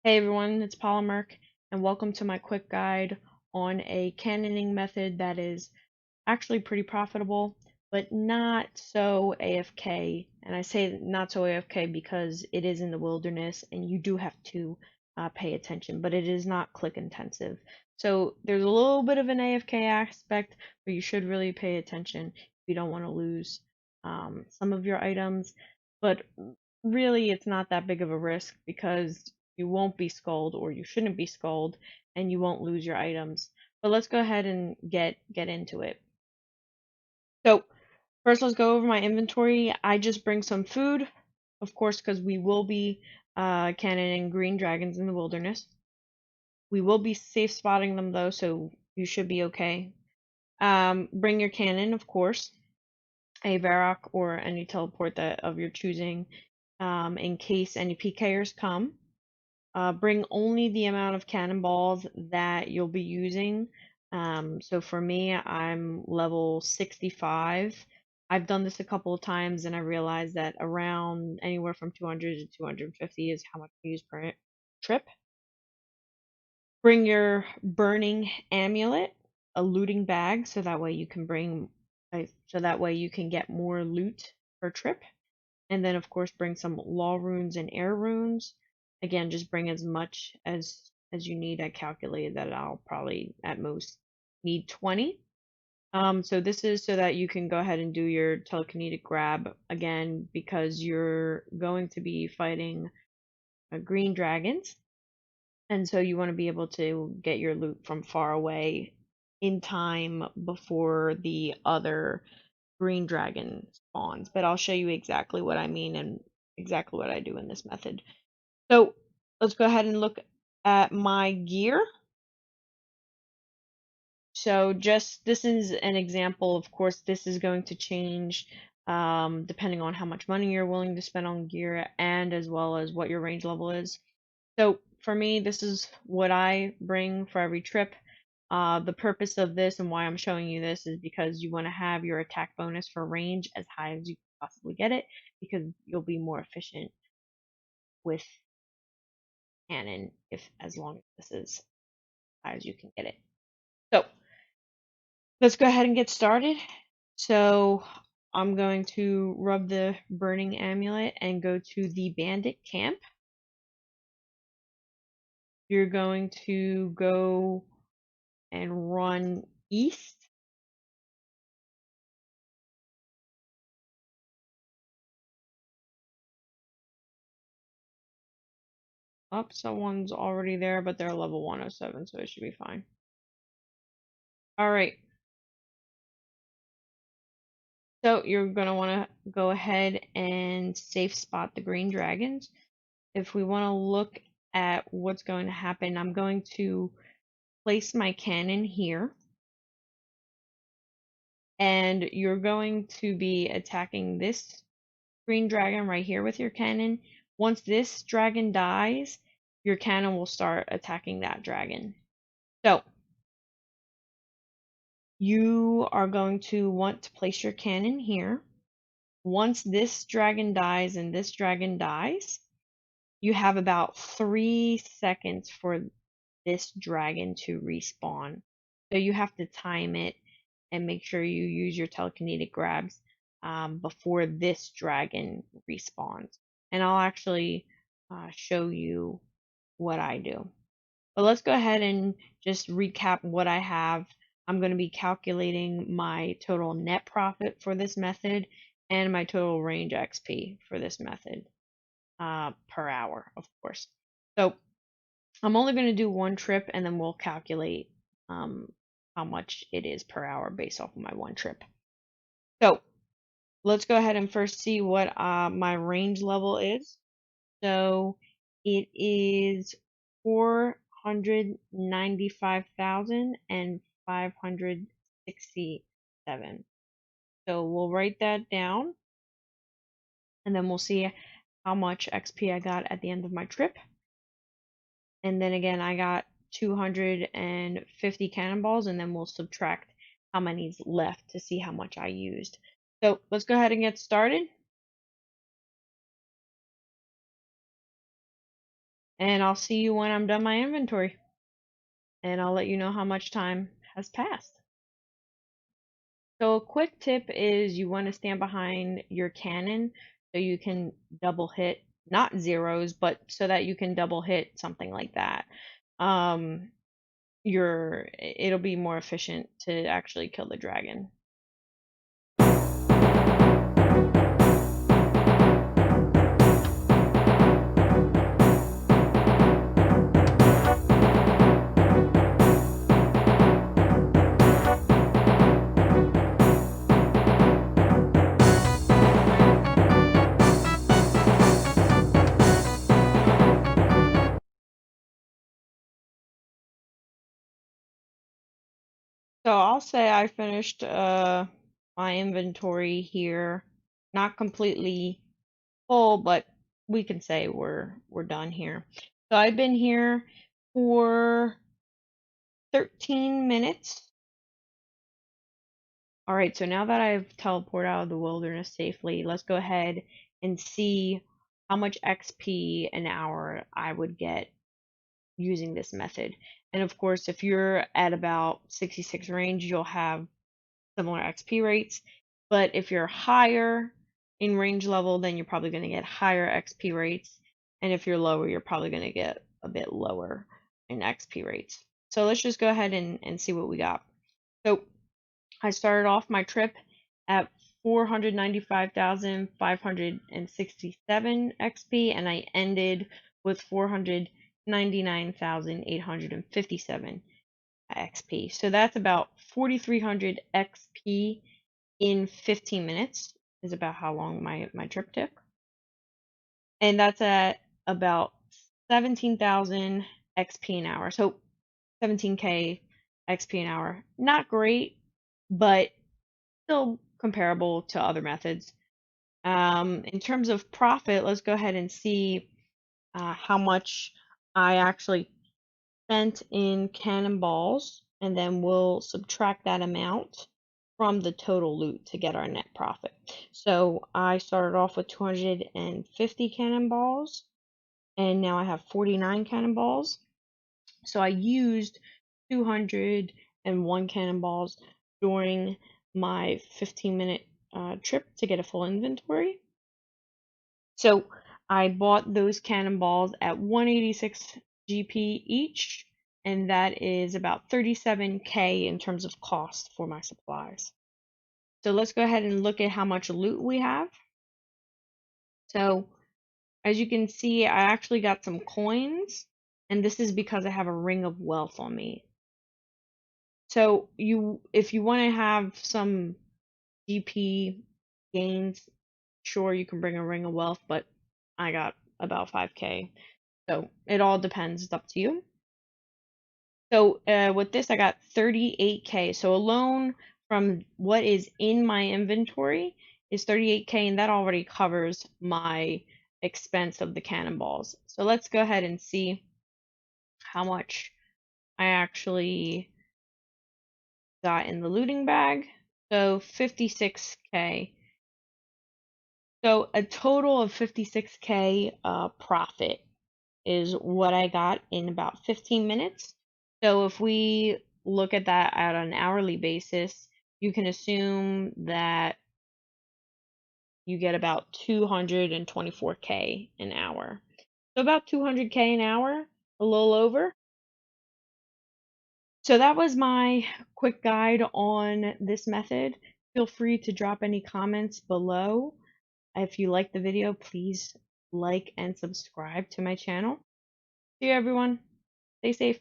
Hey everyone, it's Polymerk, and welcome to my quick guide on a cannoning method that is actually pretty profitable, but not so AFK. And I say not so AFK because it is in the wilderness and you do have to pay attention, but it is not click intensive. So there's a little bit of an AFK aspect, but you should really pay attention if you don't want to lose some of your items. But really, it's not that big of a risk because you won't be skulled, or you shouldn't be skulled, and you won't lose your items. But let's go ahead and get into it. So first, let's go over my inventory. I just bring some food, of course, because we will be cannoning green dragons in the wilderness. We will be safe spotting them though, so you should be okay. Bring your cannon, of course, a Varrock or any teleport that of your choosing, in case any PKers come. Bring only the amount of cannonballs that you'll be using. So for me, I'm level 65. I've done this a couple of times and I realized that around anywhere from 200 to 250 is how much I use per trip. Bring your burning amulet, a looting bag, so that way you can get more loot per trip. And then of course bring some law runes and air runes. Again, just bring as much as you need. I calculated that I'll probably at most need 20. So this is so that you can go ahead and do your telekinetic grab again, because you're going to be fighting green dragons, and so you want to be able to get your loot from far away in time before the other green dragon spawns. But I'll show you exactly what I mean and exactly what I do in this method. So let's go ahead and look at my gear. So just this is an example. Of course, this is going to change depending on how much money you're willing to spend on gear and as well as what your range level is. So for me, this is what I bring for every trip. The purpose of this and why I'm showing you this is because you want to have your attack bonus for range as high as you can possibly get it, because you'll be more efficient with cannon if as long as this is as high as you can get it. So let's go ahead and get started. So I'm going to rub the burning amulet and go to the bandit camp. You're going to go and run east. Oh, someone's already there, but they're level 107, so it should be fine. All right. So you're going to want to go ahead and safe spot the green dragons. If we want to look at what's going to happen, I'm going to place my cannon here. And you're going to be attacking this green dragon right here with your cannon. Once this dragon dies, your cannon will start attacking that dragon. So you are going to want to place your cannon here. Once this dragon dies and this dragon dies, you have about 3 seconds for this dragon to respawn. So you have to time it and make sure you use your telekinetic grabs before this dragon respawns. And I'll actually show you what I do. But let's go ahead and just recap what I have. I'm going to be calculating my total net profit for this method and my total range XP for this method per hour, of course. So I'm only going to do one trip and then we'll calculate how much it is per hour based off of my one trip. So let's go ahead and first see what my range level is. So it is 495,567. So we'll write that down and then we'll see how much XP I got at the end of my trip. And then again, I got 250 cannonballs, and then we'll subtract how many's left to see how much I used. So let's go ahead and get started. and I'll see you when I'm done my inventory, and I'll let you know how much time has passed. So a quick tip is you want to stand behind your cannon so you can double hit, not zeros, but so that you can double hit something like that. Um, it'll be more efficient to actually kill the dragon. So I'll say I finished my inventory here, not completely full, but we can say we're done here. So I've been here for 13 minutes. All right, so now that I've teleported out of the wilderness safely, let's go ahead and see how much XP an hour I would get using this method. And of course, if you're at about 66 range, you'll have similar XP rates. But if you're higher in range level, then you're probably going to get higher XP rates. And if you're lower, you're probably going to get a bit lower in XP rates. So let's just go ahead and see what we got. So I started off my trip at 495,567 XP, and I ended with 499,857 XP. So that's about 4,300 XP in 15 minutes, is about how long my trip took. And that's at about 17,000 XP an hour. So 17K XP an hour. Not great, but still comparable to other methods. In terms of profit, let's go ahead and see how much I actually spent in cannonballs, and then we'll subtract that amount from the total loot to get our net profit. So I started off with 250 cannonballs, and now I have 49 cannonballs. So I used 201 cannonballs during my 15-minute trip to get a full inventory. So I bought those cannonballs at 186 GP each, and that is about 37K in terms of cost for my supplies. So let's go ahead and look at how much loot we have. So as you can see, I actually got some coins, and this is because I have a ring of wealth on me. So if you want to have some GP gains, sure, you can bring a ring of wealth, but I got about 5K. So it all depends. It's up to you. So with this, I got 38K. So alone from what is in my inventory is 38K, and that already covers my expense of the cannonballs. So let's go ahead and see how much I actually got in the looting bag. So 56K. So a total of 56K profit is what I got in about 15 minutes. So if we look at that at an hourly basis, you can assume that you get about 224K an hour. So about 200K an hour, a little over. So that was my quick guide on this method. Feel free to drop any comments below. If you like the video, please like and subscribe to my channel. See you, everyone. Stay safe.